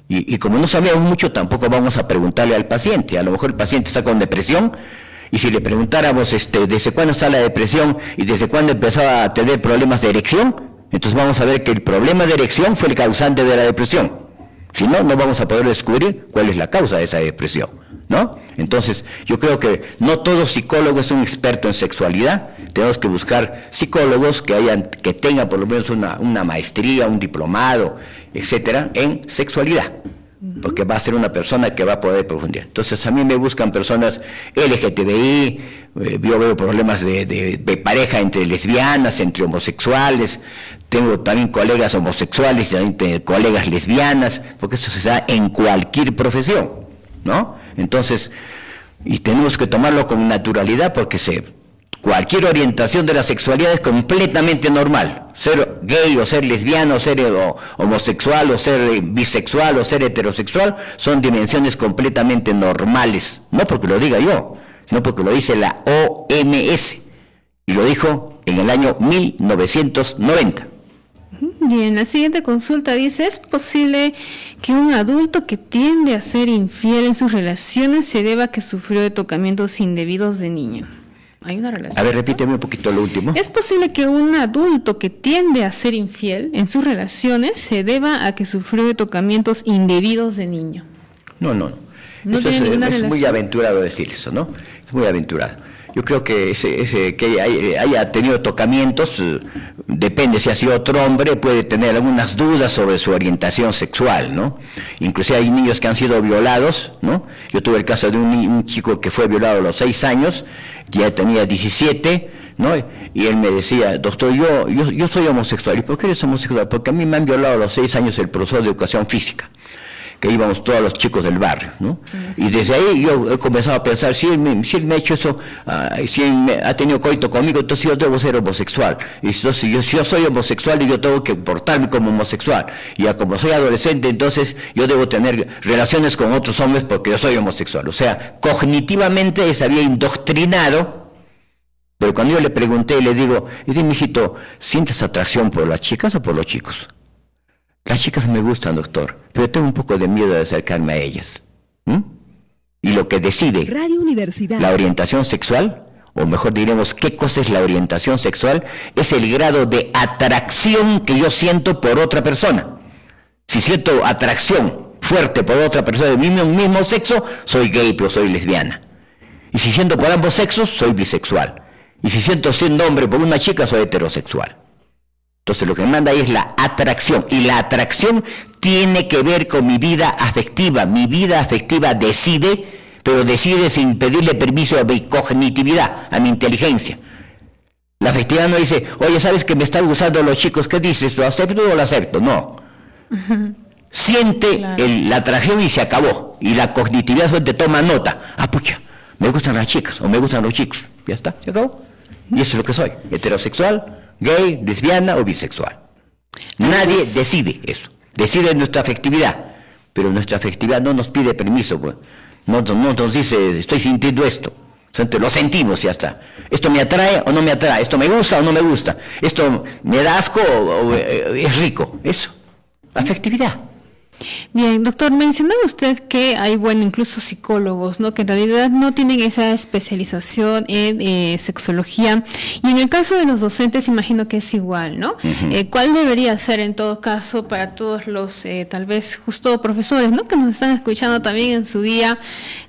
Y como no sabemos mucho, tampoco vamos a preguntarle al paciente. A lo mejor el paciente está con depresión Y si le preguntáramos desde cuándo está la depresión y desde cuándo empezó a tener problemas de erección, entonces vamos a ver que el problema de erección fue el causante de la depresión. Si no, no vamos a poder descubrir cuál es la causa de esa depresión, ¿no? Entonces, yo creo que no todo psicólogo es un experto en sexualidad. Tenemos que buscar psicólogos que tengan por lo menos una maestría, un diplomado, etcétera, en sexualidad, porque va a ser una persona que va a poder profundizar. Entonces, a mí me buscan personas LGTBI, yo veo problemas de pareja entre lesbianas, entre homosexuales, tengo también colegas homosexuales, también colegas lesbianas, porque eso se da en cualquier profesión, ¿no? Entonces, y tenemos que tomarlo con naturalidad, porque cualquier orientación de la sexualidad es completamente normal. Ser gay o ser lesbiano, o ser homosexual, o ser bisexual, o ser heterosexual, son dimensiones completamente normales. No porque lo diga yo, sino porque lo dice la OMS. Y lo dijo en el año 1990. Bien, la siguiente consulta dice, ¿es posible que un adulto que tiende a ser infiel en sus relaciones se deba a que sufrió de tocamientos indebidos de niño? ¿Hay una relación? A ver, repíteme un poquito lo último. ¿Es posible que un adulto que tiende a ser infiel en sus relaciones se deba a que sufrió de tocamientos indebidos de niño? No. No eso tiene ninguna relación. Es muy aventurado decir eso, ¿no? Es muy aventurado. Yo creo que que haya tenido tocamientos, depende si ha sido otro hombre, puede tener algunas dudas sobre su orientación sexual, ¿no? Inclusive hay niños que han sido violados, ¿no? Yo tuve el caso de un chico que fue violado a los 6 años, ya tenía 17, ¿no? Y él me decía, doctor, yo soy homosexual. ¿Y por qué eres homosexual? Porque a mí me han violado a los 6 años el profesor de educación física, que íbamos todos los chicos del barrio, ¿no? Y desde ahí yo he comenzado a pensar, si él me ha hecho eso, si él ha tenido coito conmigo, entonces yo debo ser homosexual. Y entonces yo soy homosexual y yo tengo que portarme como homosexual. Y ya como soy adolescente, entonces yo debo tener relaciones con otros hombres porque yo soy homosexual. O sea, cognitivamente se había indoctrinado. Pero cuando yo le pregunté, le digo, mijito, ¿sientes atracción por las chicas o por los chicos? Las chicas me gustan, doctor, pero tengo un poco de miedo de acercarme a ellas. Y lo que decide Radio Universidad, la orientación sexual, o mejor diremos, ¿qué cosa es la orientación sexual? Es el grado de atracción que yo siento por otra persona. Si siento atracción fuerte por otra persona de mismo sexo, soy gay, pero soy lesbiana. Y si siento por ambos sexos, soy bisexual. Y si siendo hombre por una chica, soy heterosexual. Entonces lo que manda ahí es la atracción, y la atracción tiene que ver con mi vida afectiva. Mi vida afectiva decide, pero decide sin pedirle permiso a mi cognitividad, a mi inteligencia. La afectividad no dice, oye, ¿sabes que me están gustando los chicos? ¿Qué dices? ¿Lo acepto o lo acepto? No. Siente la atracción y se acabó. Y la cognitividad solamente toma nota. Pucha, me gustan las chicas o me gustan los chicos. Ya está, se acabó. Y eso es lo que soy, heterosexual, gay, lesbiana o bisexual. Nadie decide eso, decide nuestra afectividad, pero nuestra afectividad no nos pide permiso, pues. No nos dice, estoy sintiendo esto, lo sentimos y ya está. Esto me atrae o no me atrae, esto me gusta o no me gusta, esto me da asco o es rico, eso, afectividad. Bien, doctor, mencionaba usted que hay, incluso psicólogos, ¿no?, que en realidad no tienen esa especialización en sexología, y en el caso de los docentes imagino que es igual, ¿no? Uh-huh. ¿Cuál debería ser en todo caso para todos los, tal vez justo profesores, ¿no?, que nos están escuchando también en su día,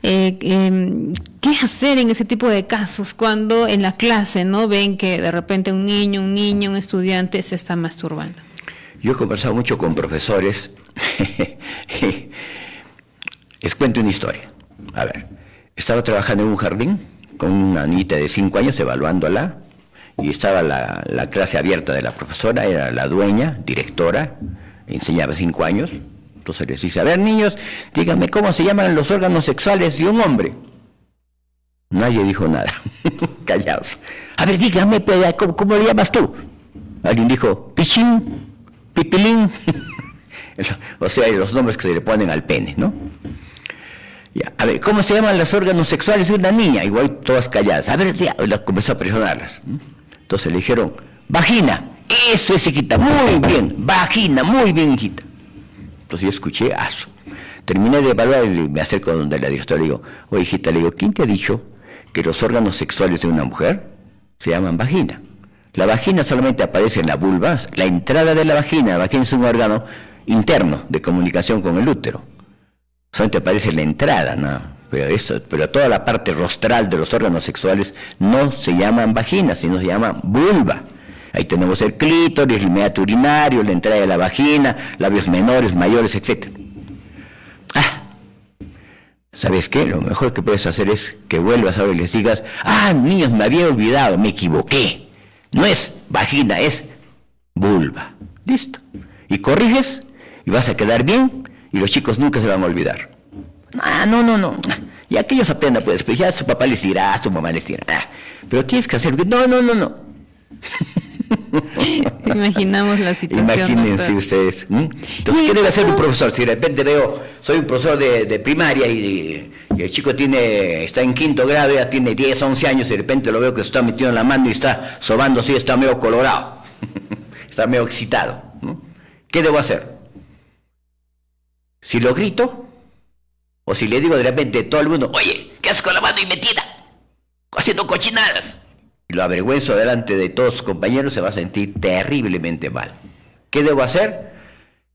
qué hacer en ese tipo de casos cuando en la clase, ¿no?, ven que de repente un estudiante se está masturbando? Yo he conversado mucho con profesores. Les cuento una historia. A ver, estaba trabajando en un jardín con una niñita de 5 años, evaluándola, y estaba la clase abierta de la profesora, era la dueña, directora, enseñaba 5 años. Entonces les dice, a ver, niños, díganme cómo se llaman los órganos sexuales de un hombre. Nadie dijo nada. Callados. A ver, dígame, ¿cómo le llamas tú? Alguien dijo, pichín, pipilín. O sea, los nombres que se le ponen al pene, ¿no? Ya, a ver, ¿cómo se llaman los órganos sexuales de una niña? Igual todas calladas. A ver, ya, comenzó a presionarlas. Entonces le dijeron, vagina. Eso es, hijita, muy bien. Vagina, muy bien, hijita. Entonces yo escuché, Terminé de evaluar y me acerco donde la directora le digo, oye, hijita, le digo, ¿quién te ha dicho que los órganos sexuales de una mujer se llaman vagina. La vagina solamente aparece en la vulva, la entrada de la vagina es un órgano interno de comunicación con el útero. Solamente aparece la entrada, ¿no? Pero toda la parte rostral de los órganos sexuales no se llaman vagina, sino se llaman vulva. Ahí tenemos el clítoris, el meato urinario, la entrada de la vagina, labios menores, mayores, etc. ¿Sabes qué? Lo mejor que puedes hacer es que vuelvas ahora y les digas, niños, me había olvidado, me equivoqué. No es vagina, es vulva. Listo. Y corriges y vas a quedar bien y los chicos nunca se van a olvidar. No. Ya que ellos aprendan, pues ya su papá les dirá, su mamá les dirá. Pero tienes que hacer... No. Imaginamos la situación. Imagínense ustedes. Entonces, ¿qué debe hacer un profesor? Si de repente soy un profesor de primaria y el chico está en quinto grado, ya tiene 10, 11 años, y de repente lo veo que se está metiendo en la mano y está sobando así, está medio colorado, está medio excitado. ¿Qué debo hacer? Si lo grito, o si le digo de repente a todo el mundo, oye, ¿qué haces con la mano y metida? Haciendo cochinadas. Y lo avergüenzo delante de todos sus compañeros, se va a sentir terriblemente mal. ¿Qué debo hacer?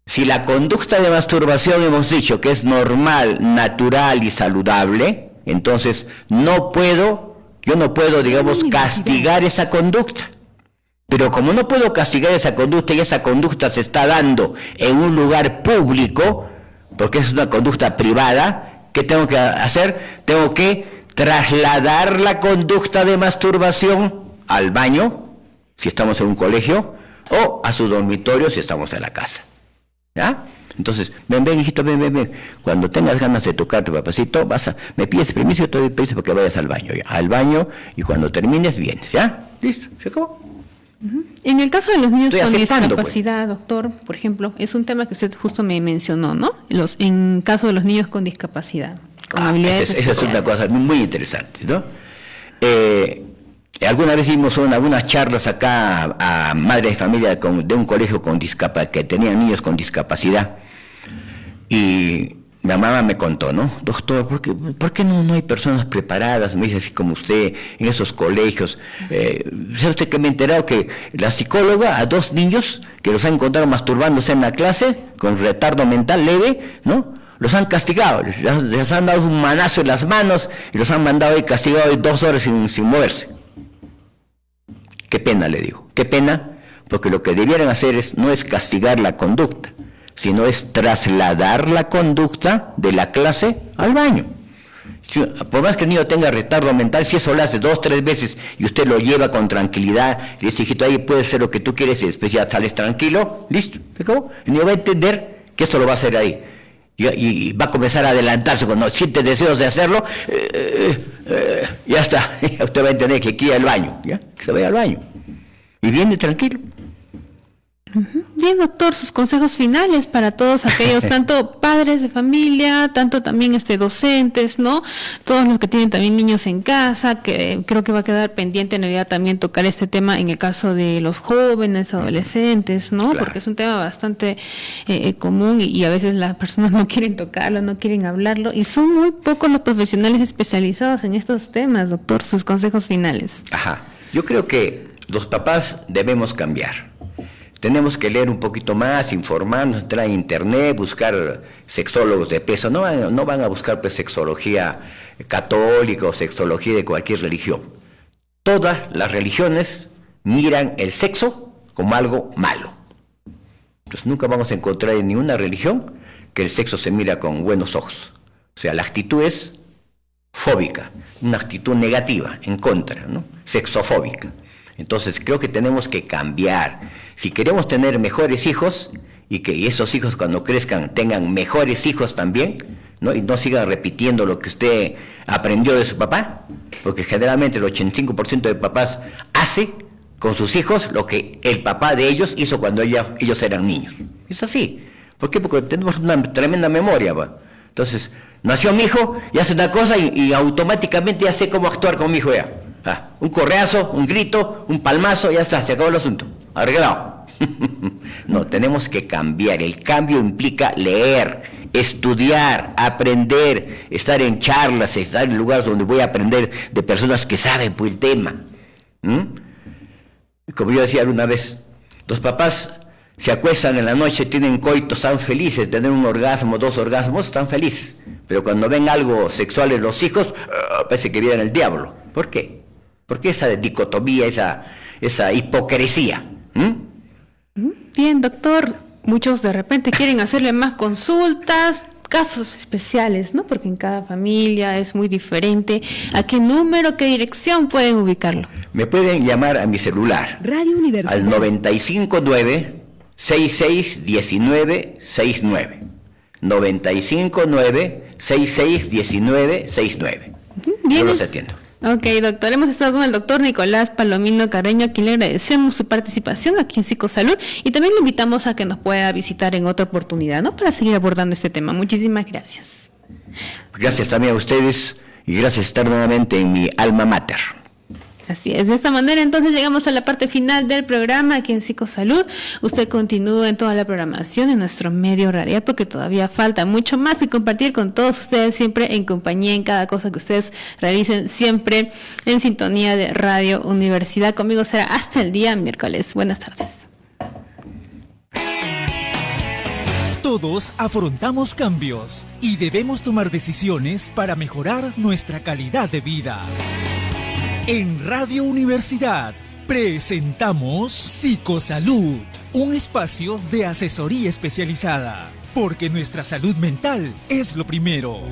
Si la conducta de masturbación hemos dicho que es normal, natural y saludable, entonces yo no puedo, digamos, castigar esa conducta. Pero como no puedo castigar esa conducta y esa conducta se está dando en un lugar público, porque es una conducta privada, ¿qué tengo que hacer? Tengo que trasladar la conducta de masturbación al baño, si estamos en un colegio, o a su dormitorio, si estamos en la casa. ¿Ya? Entonces, ven, hijito, ven. Cuando tengas ganas de tocarte, papacito, me pides permiso, yo te doy permiso para que vayas al baño. ¿Ya? Al baño, y cuando termines, vienes. ¿Ya? ¿Listo? ¿Se acabó? En el caso de los niños con discapacidad, doctor, por ejemplo, es un tema que usted justo me mencionó, ¿no? En caso de los niños con discapacidad. Esa es una cosa muy interesante, ¿no? Alguna vez hicimos algunas charlas acá a madres de familia de un colegio que tenían niños con discapacidad, y mi mamá me contó, ¿no? Doctor, ¿por qué no hay personas preparadas, me dice, así como usted, en esos colegios? ¿Sabe usted que me he enterado que la psicóloga a 2 niños que los han encontrado masturbándose en la clase, con retardo mental leve, ¿no? Los han castigado, les han dado un manazo en las manos y los han mandado ahí castigados 2 horas sin moverse. Qué pena, le digo, qué pena, porque lo que debieran hacer no es castigar la conducta, sino es trasladar la conducta de la clase al baño. Por más que el niño tenga retardo mental, si eso lo hace 2, 3 veces y usted lo lleva con tranquilidad, y le dice, hijito, ahí puedes hacer lo que tú quieres y después ya sales tranquilo, listo, ¿cómo? El niño va a entender que esto lo va a hacer ahí. Y va a comenzar a adelantarse cuando siente deseos de hacerlo, ya está, usted va a entender que quiere ir al baño, ¿ya? Que se vaya al baño y viene tranquilo. Bien, doctor, sus consejos finales para todos aquellos, tanto padres de familia, tanto también docentes, ¿no? Todos los que tienen también niños en casa, que creo que va a quedar pendiente en realidad también tocar este tema en el caso de los jóvenes, adolescentes, ¿no? Claro. Porque es un tema bastante común y a veces las personas no quieren tocarlo, no quieren hablarlo, y son muy pocos los profesionales especializados en estos temas, doctor, sus consejos finales. Yo creo que los papás debemos cambiar. Tenemos que leer un poquito más, informarnos, entrar en internet, buscar sexólogos de peso. No van a buscar pues sexología católica o sexología de cualquier religión. Todas las religiones miran el sexo como algo malo. Entonces nunca vamos a encontrar en ninguna religión que el sexo se mira con buenos ojos. O sea, la actitud es fóbica, una actitud negativa, en contra, ¿no? Sexofóbica. Entonces creo que tenemos que cambiar. Si queremos tener mejores hijos y que esos hijos cuando crezcan tengan mejores hijos también, ¿no? Y no sigan repitiendo lo que usted aprendió de su papá, porque generalmente el 85% de papás hace con sus hijos lo que el papá de ellos hizo cuando ellos eran niños. Es así. ¿Por qué? Porque tenemos una tremenda memoria, ¿va? Entonces, nació mi hijo y hace una cosa y automáticamente ya sé cómo actuar con mi hijo ya. Un correazo, un grito, un palmazo, ya está, se acabó el asunto, arreglado. No, tenemos que cambiar. El cambio implica leer, estudiar, aprender, estar en charlas, estar en lugares donde voy a aprender de personas que saben por el tema. Como yo decía una vez, los papás se acuestan en la noche, tienen coito, están felices, tener un orgasmo, 2 orgasmos, están felices. Pero cuando ven algo sexual en los hijos, parece que viene el diablo. ¿Por qué? ¿Por qué esa dicotomía, esa hipocresía? Bien, doctor, muchos de repente quieren hacerle más consultas, casos especiales, ¿no? Porque en cada familia es muy diferente. ¿A qué número, qué dirección pueden ubicarlo? Me pueden llamar a mi celular. Radio Universidad. Al 959-6619-69. 959-6619-69. Yo los atiendo. Ok, doctor, hemos estado con el doctor Nicolás Palomino Carreño, a quien le agradecemos su participación aquí en Psicosalud, y también lo invitamos a que nos pueda visitar en otra oportunidad, ¿no? Para seguir abordando este tema. Muchísimas gracias. Gracias también a ustedes y gracias por estar nuevamente en mi alma mater. Así es, de esta manera entonces llegamos a la parte final del programa aquí en Psicosalud. Usted continúa en toda la programación en nuestro medio radial porque todavía falta mucho más que compartir con todos ustedes, siempre en compañía, en cada cosa que ustedes realicen, siempre en sintonía de Radio Universidad. Conmigo será hasta el día miércoles. Buenas tardes. Todos afrontamos cambios y debemos tomar decisiones para mejorar nuestra calidad de vida. En Radio Universidad presentamos Psicosalud, un espacio de asesoría especializada, porque nuestra salud mental es lo primero.